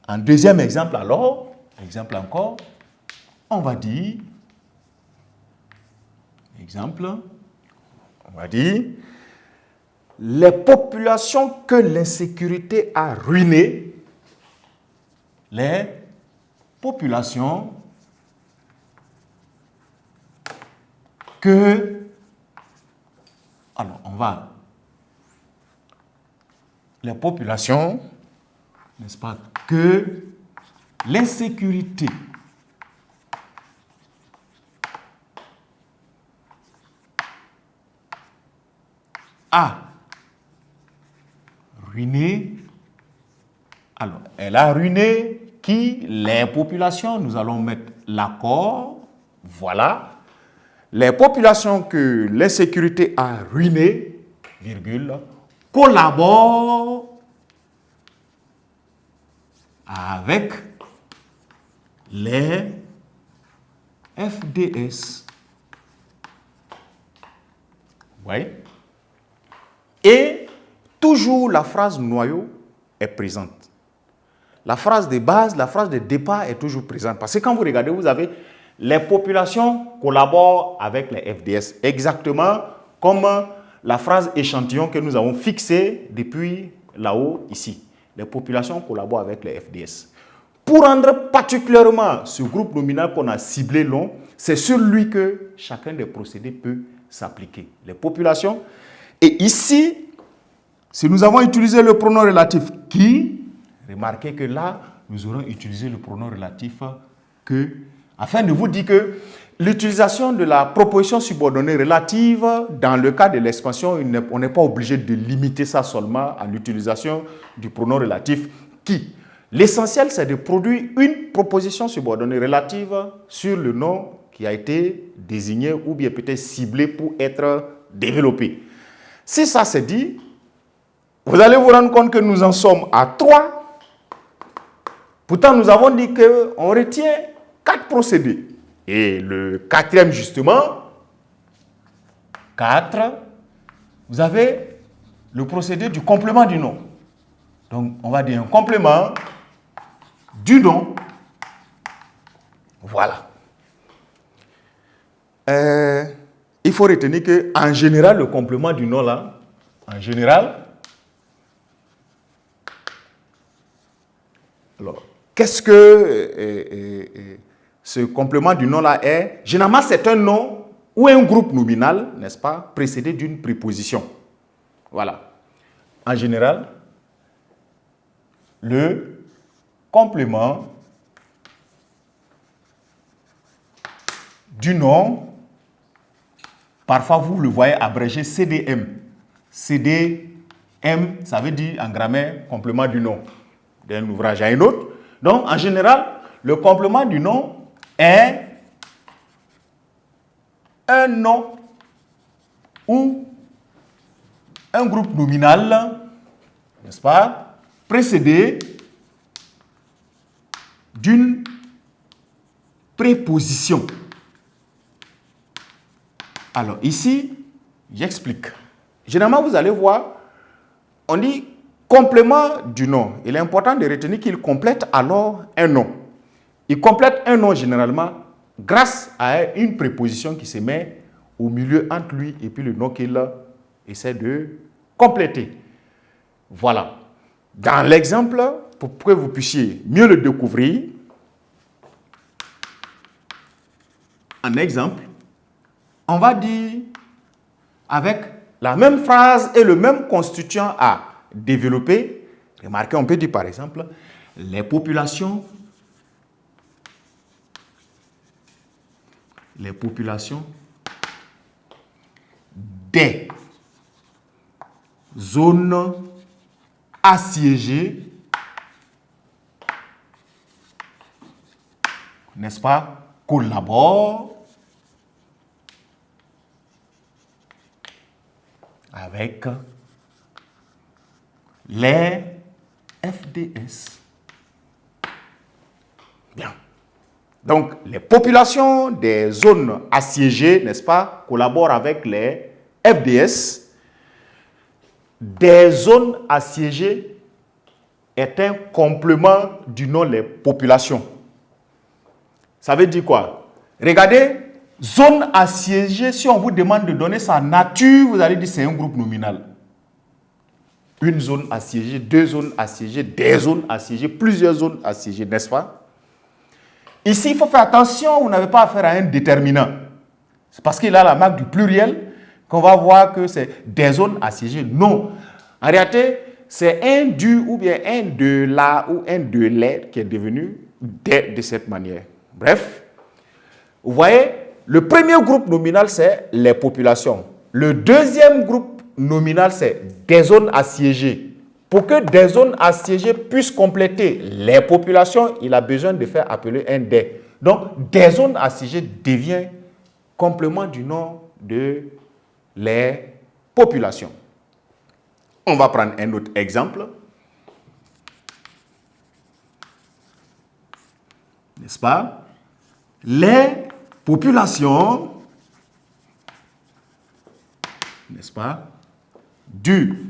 En deuxième exemple alors, exemple encore, on va dire, les populations que l'insécurité a ruinées, les populations que, alors on va, les populations, n'est-ce pas, que l'insécurité a ruiné. Alors, elle a ruiné qui? Les populations. Nous allons mettre l'accord. Voilà. Les populations que l'insécurité a ruinées, virgule, collaborent avec les FDS. Oui. Et toujours la phrase noyau est présente. La phrase de base, la phrase de départ est toujours présente. Parce que quand vous regardez, vous avez les populations collaborent avec les FDS. Exactement comme la phrase échantillon que nous avons fixée depuis là-haut, ici. Les populations collaborent avec les FDS. Pour rendre particulièrement ce groupe nominal qu'on a ciblé long, c'est sur lui que chacun des procédés peut s'appliquer. Les populations. Et ici, si nous avons utilisé le pronom relatif qui, remarquez que là, nous aurons utilisé le pronom relatif que, afin de vous dire que l'utilisation de la proposition subordonnée relative, dans le cas de l'expansion, on n'est pas obligé de limiter ça seulement à l'utilisation du pronom relatif qui. L'essentiel, c'est de produire une proposition subordonnée relative sur le nom qui a été désigné ou bien peut-être ciblé pour être développé. Si ça c'est dit, vous allez vous rendre compte que nous en sommes à 3. Pourtant, nous avons dit qu'on retient 4 procédés. Et le quatrième, justement, 4, vous avez le procédé du complément du nom. Donc, on va dire un complément du nom. Voilà. Il faut retenir qu'en général, le complément du nom, là, en général, alors, qu'est-ce que ce complément du nom-là est? Généralement, c'est un nom ou un groupe nominal, n'est-ce pas, précédé d'une préposition. Voilà. En général, le complément du nom, parfois vous le voyez abrégé CDM. CDM, ça veut dire en grammaire complément du nom d'un ouvrage à un autre. Donc, en général, le complément du nom est un nom ou un groupe nominal, n'est-ce pas, précédé d'une préposition. Alors, ici, j'explique. Généralement, vous allez voir, on dit complément du nom. Il est important de retenir qu'il complète alors un nom. Il complète un nom généralement grâce à une préposition qui se met au milieu entre lui et puis le nom qu'il essaie de compléter. Voilà. Dans l'exemple, pour que vous puissiez mieux le découvrir, un exemple, on va dire avec la même phrase et le même constituant à développer. Remarquez, on peut dire par exemple, les populations des zones assiégées, n'est-ce pas, collaborent avec les FDS. Bien. Donc, les populations des zones assiégées, n'est-ce pas, collaborent avec les FDS. Des zones assiégées est un complément du nom les populations. Ça veut dire quoi? Regardez, zone assiégée, si on vous demande de donner sa nature, vous allez dire c'est un groupe nominal. Une zone assiégée, deux zones assiégées, des zones assiégées, plusieurs zones assiégées, n'est-ce pas? Ici, il faut faire attention, vous n'avez pas affaire à un déterminant. C'est parce qu'il a la marque du pluriel qu'on va voir que c'est des zones assiégées. Non. En réalité, c'est un du ou bien un de la ou un de les qui est devenu des de cette manière. Bref, vous voyez, le premier groupe nominal, c'est les populations. Le deuxième groupe nominal, c'est des zones assiégées. Pour que des zones assiégées puissent compléter les populations, il a besoin de faire appeler un des. Donc, des zones assiégées devient complément du nom de les populations. On va prendre un autre exemple. N'est-ce pas? Les populations, n'est-ce pas, du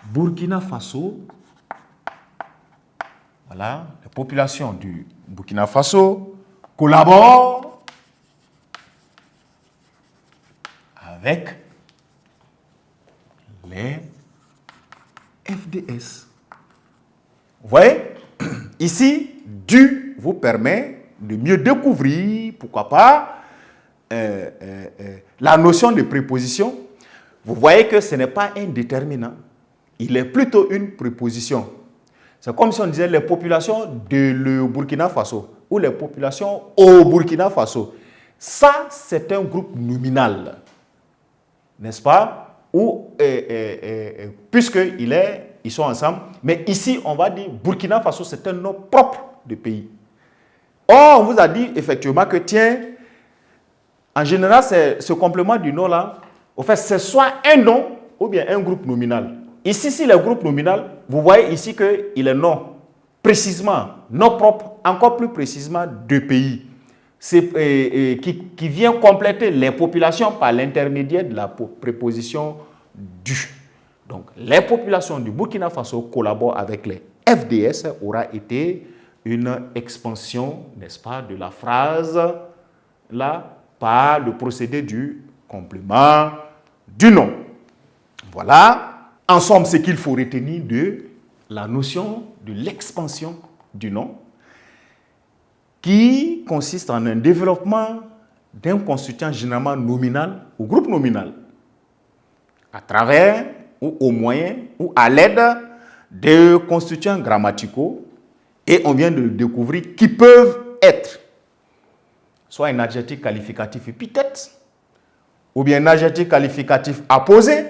Burkina Faso, voilà, les populations du Burkina Faso collaborent avec les FDS. Vous voyez, ici, du vous permet de mieux découvrir, pourquoi pas, la notion de préposition. Vous voyez que ce n'est pas un déterminant, il est plutôt une préposition. C'est comme si on disait les populations de le Burkina Faso ou les populations au Burkina Faso. Ça, c'est un groupe nominal, n'est-ce pas? Ou, puisqu'ils sont ensemble. Mais ici, on va dire Burkina Faso, c'est un nom propre de pays. Or, on vous a dit effectivement que, tiens, en général, ce complément du nom-là, au fait, c'est soit un nom ou bien un groupe nominal. Ici, si le groupe nominal, vous voyez ici qu'il est nom, précisément, nom propre, encore plus précisément de pays. Qui vient compléter les populations par l'intermédiaire de la préposition du. Donc, les populations du Burkina Faso collaborent avec les FDS aura été une expansion, n'est-ce pas, de la phrase là par le procédé du complément du nom. Voilà, en somme, ce qu'il faut retenir de la notion de l'expansion du nom, qui consiste en un développement d'un constituant généralement nominal ou groupe nominal, à travers ou au moyen ou à l'aide de constituants grammaticaux, et on vient de découvrir qui peuvent être soit un adjectif qualificatif épithète, ou bien un adjectif qualificatif apposé,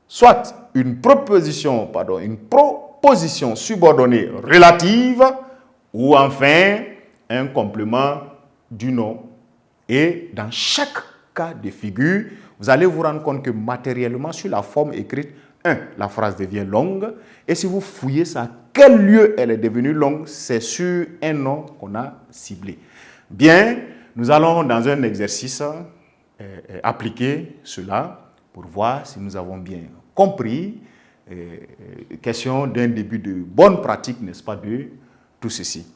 soit une proposition subordonnée relative, ou enfin un complément du nom. Et dans chaque cas de figure, vous allez vous rendre compte que matériellement, sur la forme écrite, la phrase devient longue. Et si vous fouillez ça, quel lieu elle est devenue longue, c'est sur un nom qu'on a ciblé. Bien, nous allons dans un exercice appliquer cela pour voir si nous avons bien compris. Question d'un début de bonne pratique, n'est-ce pas, de tout ceci.